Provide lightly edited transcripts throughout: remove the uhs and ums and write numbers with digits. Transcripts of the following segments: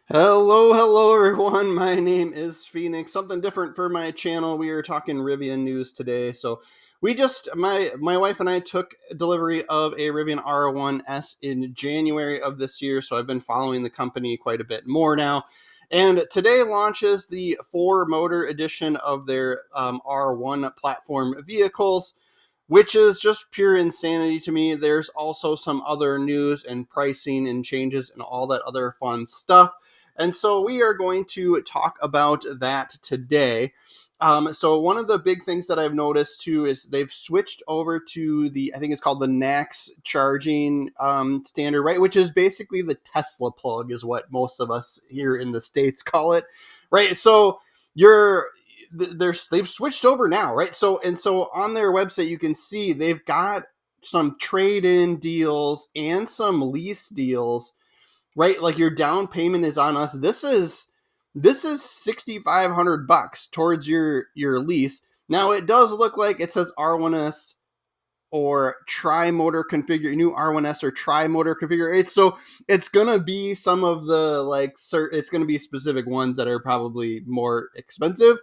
Hello everyone. My name is Phoenix. Something different for my channel. We are talking Rivian news today. So we just my wife and I took delivery of a Rivian R1S in January of this year. So I've been following the company quite a bit more now. And today launches the 4-motor edition of their R1 platform vehicles, which is just pure insanity to me. There's also some other news and pricing and changes and all that other fun stuff. And so we are going to talk about that today. So one of the big things that I've noticed too is they've switched over to I think it's called the NACS charging standard, right? Which is basically the Tesla plug, is what most of us here in the States call it, right? So you're they've switched over now, right? So on their website you can see they've got some trade-in deals and some lease deals, right? Like your down payment is on us. This is $6,500 towards your lease. Now it does look like it says R1S or tri-motor configure, new R1S or tri-motor configure. So it's gonna be some of the it's gonna be specific ones that are probably more expensive.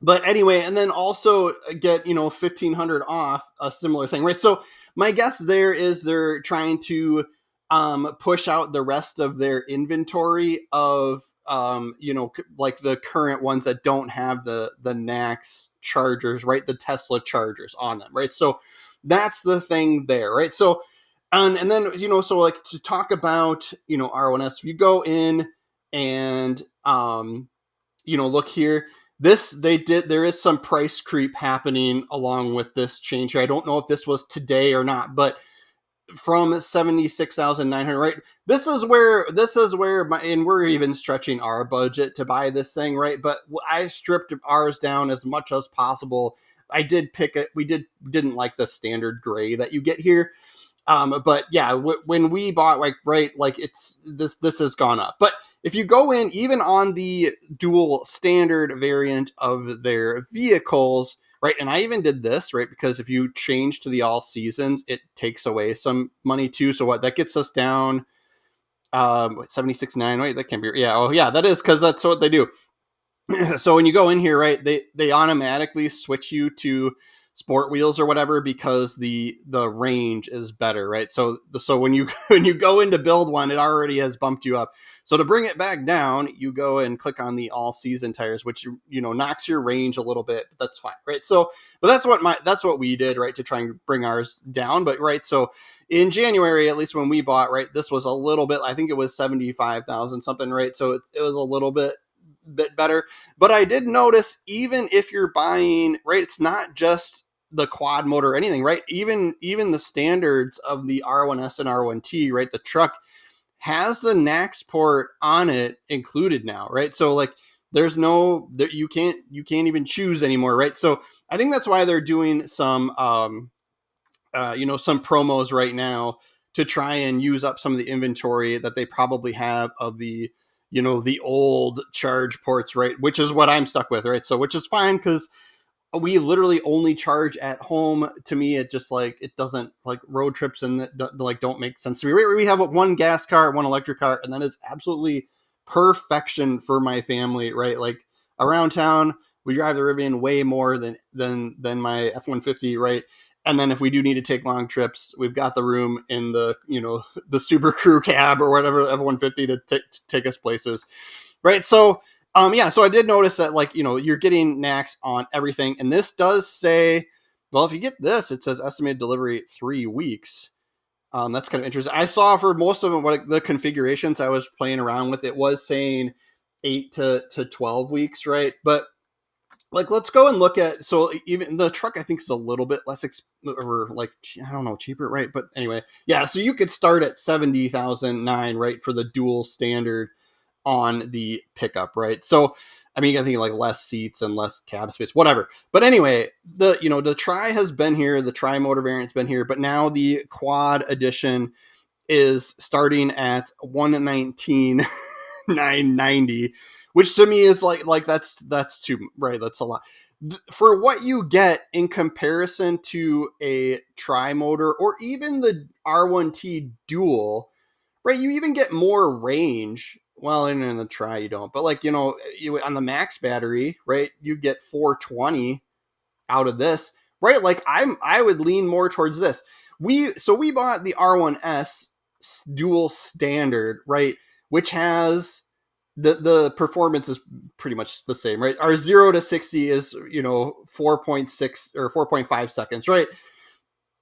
But anyway, and then also get 1,500 off a similar thing, right? So my guess there is they're trying to push out the rest of their inventory of like the current ones that don't have the NACS chargers, right? The Tesla chargers on them, right? So that's the thing there, right? So and then so like to talk about R1S, if you go in and look here, there is some price creep happening along with this change here. I don't know if this was today or not, but from 76,900, right? This is where and we're even stretching our budget to buy this thing, right? But I stripped ours down as much as possible. I did pick it. Didn't like the standard gray that you get here. But yeah, when we bought, it's this has gone up. But if you go in, even on the dual standard variant of their vehicles, right, and I even did this, right, because if you change to the all seasons, it takes away some money too. So what that gets us down, 76.9, right? That can't be, yeah, oh yeah, that is, because that's what they do. So when you go in here, right, they automatically switch you to sport wheels or whatever because the range is better, right? So when you when you go in to build one, it already has bumped you up. So to bring it back down, you go and click on the all season tires, which knocks your range a little bit, but that's fine, right? So but that's what we did, right, to try and bring ours down. But right, so in January, at least when we bought, right, this was a little bit, I think it was 75,000 something, right? So it was a little bit better. But I did notice, even if you're buying, right, it's not just the quad motor or anything, right? Even the standards of the R1S and R1T, right? The truck has the NACS port on it included now, right? So like there's no that you can't even choose anymore, right? So I think that's why they're doing some some promos right now to try and use up some of the inventory that they probably have of the old charge ports, right? Which is what I'm stuck with, right? So which is fine, because we literally only charge at home. To me, it just it doesn't, like, road trips and don't make sense to me. We have one gas car, one electric car, and that is absolutely perfection for my family, right? Like around town, we drive the Rivian way more than my F-150, right? And then if we do need to take long trips, we've got the room in the the Super Crew cab or whatever, F-150, to take us places, right? So yeah, so I did notice that, you're getting NACS on everything, and this does say, well, if you get this, it says estimated delivery 3 weeks. That's kind of interesting. I saw for most of them, what the configurations I was playing around with, it was saying 8 to 12 weeks, right? But let's go and look at, so even the truck, I think, is a little bit less or, I don't know, cheaper, right? But anyway, yeah, so you could start at 70,009, right, for the dual standard on the pickup, right? So I mean, I think less seats and less cab space, whatever. But anyway, the tri has been here, the tri motor variant's been here, but now the quad edition is starting at 119,990, which to me is that's too, right? That's a lot for what you get in comparison to a tri motor or even the R1T dual, right? You even get more range well, in the Tri you don't, but like, you on the max battery, right, you get 420 out of this, right? Like I would lean more towards this. We bought the R1S dual standard, right, which has the performance is pretty much the same, right? Our 0 to 60 is 4.6 or 4.5 seconds, right?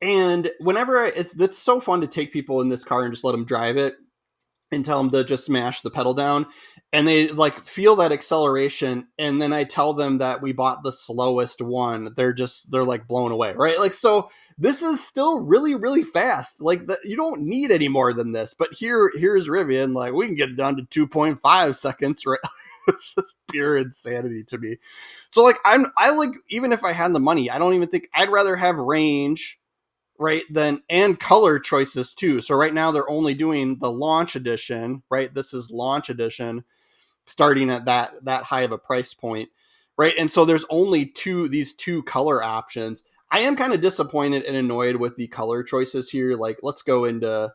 And whenever it's so fun to take people in this car and just let them drive it and tell them to just smash the pedal down, and they like feel that acceleration, and then I tell them that we bought the slowest one, they're like blown away, right? Like, so this is still really, really fast. Like, you don't need any more than this, but here's Rivian, like, we can get it down to 2.5 seconds, right? It's just pure insanity to me. So like, I like, even if I had the money, I don't even think I'd rather have range, right, then and color choices too. So right now they're only doing the launch edition, right? This is launch edition, starting at that high of a price point, right? And so there's only these two color options. I am kind of disappointed and annoyed with the color choices here. Like, let's go into,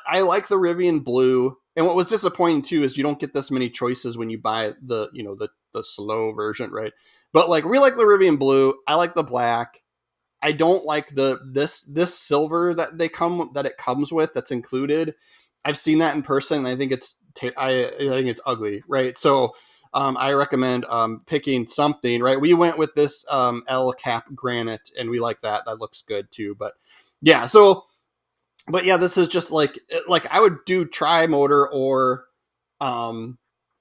I like the Rivian blue, and what was disappointing too is you don't get this many choices when you buy the slow version, right? But like, we like the Rivian blue. I like the black. I don't like this silver that it comes with, that's included. I've seen that in person, and I think I think it's ugly, right? So I recommend picking something, right? We went with this L cap granite, and we like that. That looks good too. But yeah, this is just like I would do tri-motor or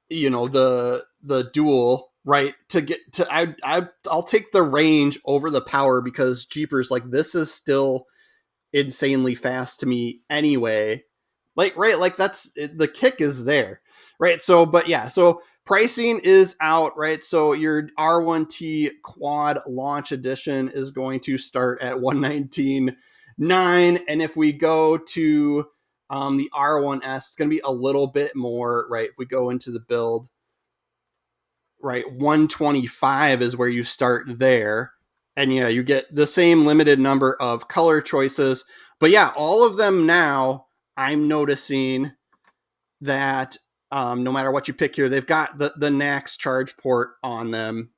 the dual, right, to get to I'll take the range over the power, because Jeepers, like, this is still insanely fast to me anyway. Like, right, like, that's the kick is there, right? So but yeah, so pricing is out, right? So your R1T quad launch edition is going to start at 119.9, and if we go to the R1S, it's going to be a little bit more, right? If we go into the build, right, 125 is where you start there. And yeah, you get the same limited number of color choices. But yeah, all of them now, I'm noticing that no matter what you pick here, they've got the NACS charge port on them,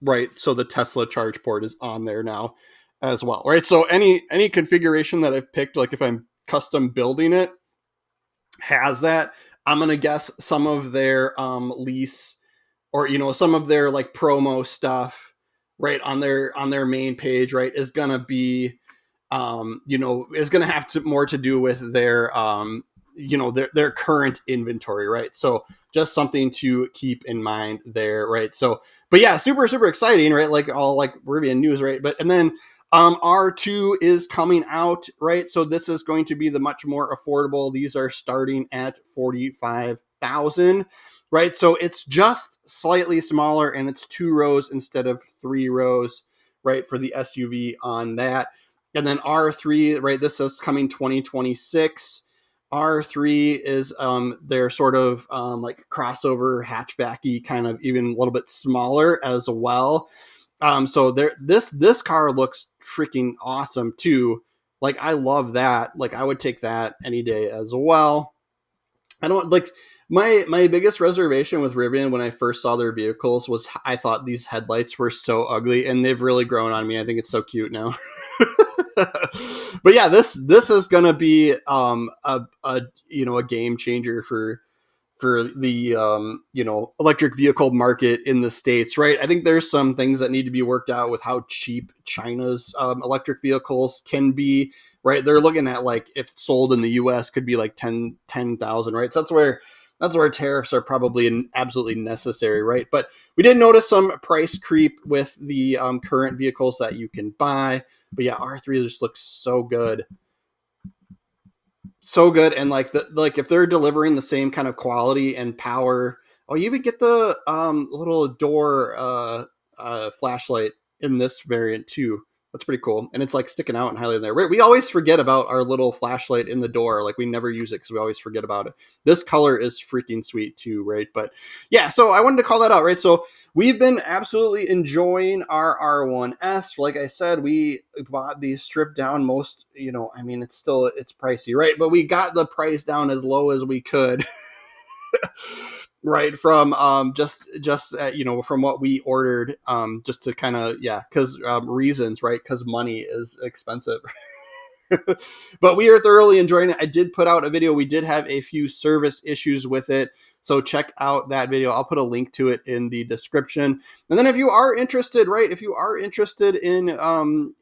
right? So the Tesla charge port is on there now as well, right? So any configuration that I've picked, like if I'm custom building it, has that. I'm going to guess some of their lease, or some of their like promo stuff, right, on their main page, right, is gonna be is gonna have more to do with their their current inventory, right? So just something to keep in mind there, right? So but yeah, super, super exciting, right? Like all like Rivian news, right? But and then R2 is coming out, right? So this is going to be the much more affordable. These are starting at 45,000, right? So it's just slightly smaller, and it's 2 rows instead of 3 rows, right, for the SUV on that. And then R3, right, this is coming 2026. R3 is their sort of like crossover hatchbacky, kind of even a little bit smaller as well. So this car looks freaking awesome too. Like, I love that. Like, I would take that any day as well. I don't like my biggest reservation with Rivian when I first saw their vehicles was I thought these headlights were so ugly, and they've really grown on me. I think it's so cute now. But yeah, this is gonna be a game changer for the electric vehicle market in the States, right? I think there's some things that need to be worked out with how cheap China's electric vehicles can be, right? They're looking at, like, if sold in the US, could be like 10,000, right? So that's where tariffs are probably absolutely necessary, right? But we did notice some price creep with the current vehicles that you can buy. But yeah, R3 just looks so good. So good. And like if they're delivering the same kind of quality and power, oh, you even get the little door flashlight in this variant too. That's pretty cool, and it's like sticking out and highlighting there. Right? We always forget about our little flashlight in the door. Like, we never use it because we always forget about it. This color is freaking sweet too, right? But yeah, so I wanted to call that out, right? So we've been absolutely enjoying our R1S. Like I said, we bought these stripped down. Most, it's pricey, right? But we got the price down as low as we could. Right, from you know, from what we ordered, just to kind of, yeah, because reasons, right? Because money is expensive. But we are thoroughly enjoying it. I did put out a video. We did have a few service issues with it, so check out that video. I'll put a link to it in the description. And then if you are interested, right, if you are interested in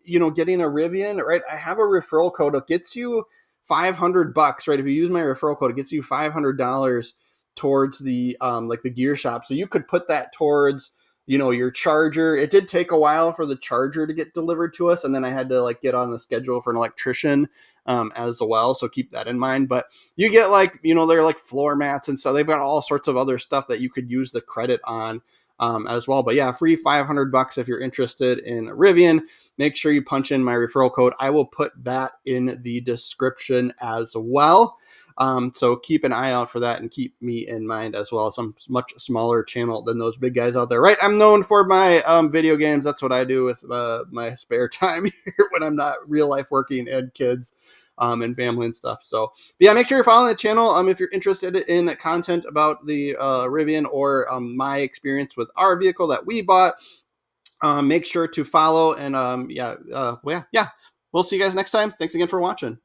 you know, getting a Rivian, right, I have a referral code. It gets you $500, right? If you use my referral code, it gets you $500 towards the like the gear shop. So you could put that towards, you know, your charger. It did take a while for the charger to get delivered to us, and then I had to like get on the schedule for an electrician as well. So keep that in mind. But you get, like, you know, they're like floor mats and stuff. They've got all sorts of other stuff that you could use the credit on as well. But yeah, free $500 if you're interested in Rivian. Make sure you punch in my referral code. I will put that in the description as well. So keep an eye out for that and keep me in mind as well. Some much smaller channel than those big guys out there, right? I'm known for my video games. That's what I do with my spare time here when I'm not real life working and kids and family and stuff. So yeah, make sure you're following the channel if you're interested in content about the Rivian or my experience with our vehicle that we bought. Make sure to follow and yeah, well, yeah. We'll see you guys next time. Thanks again for watching.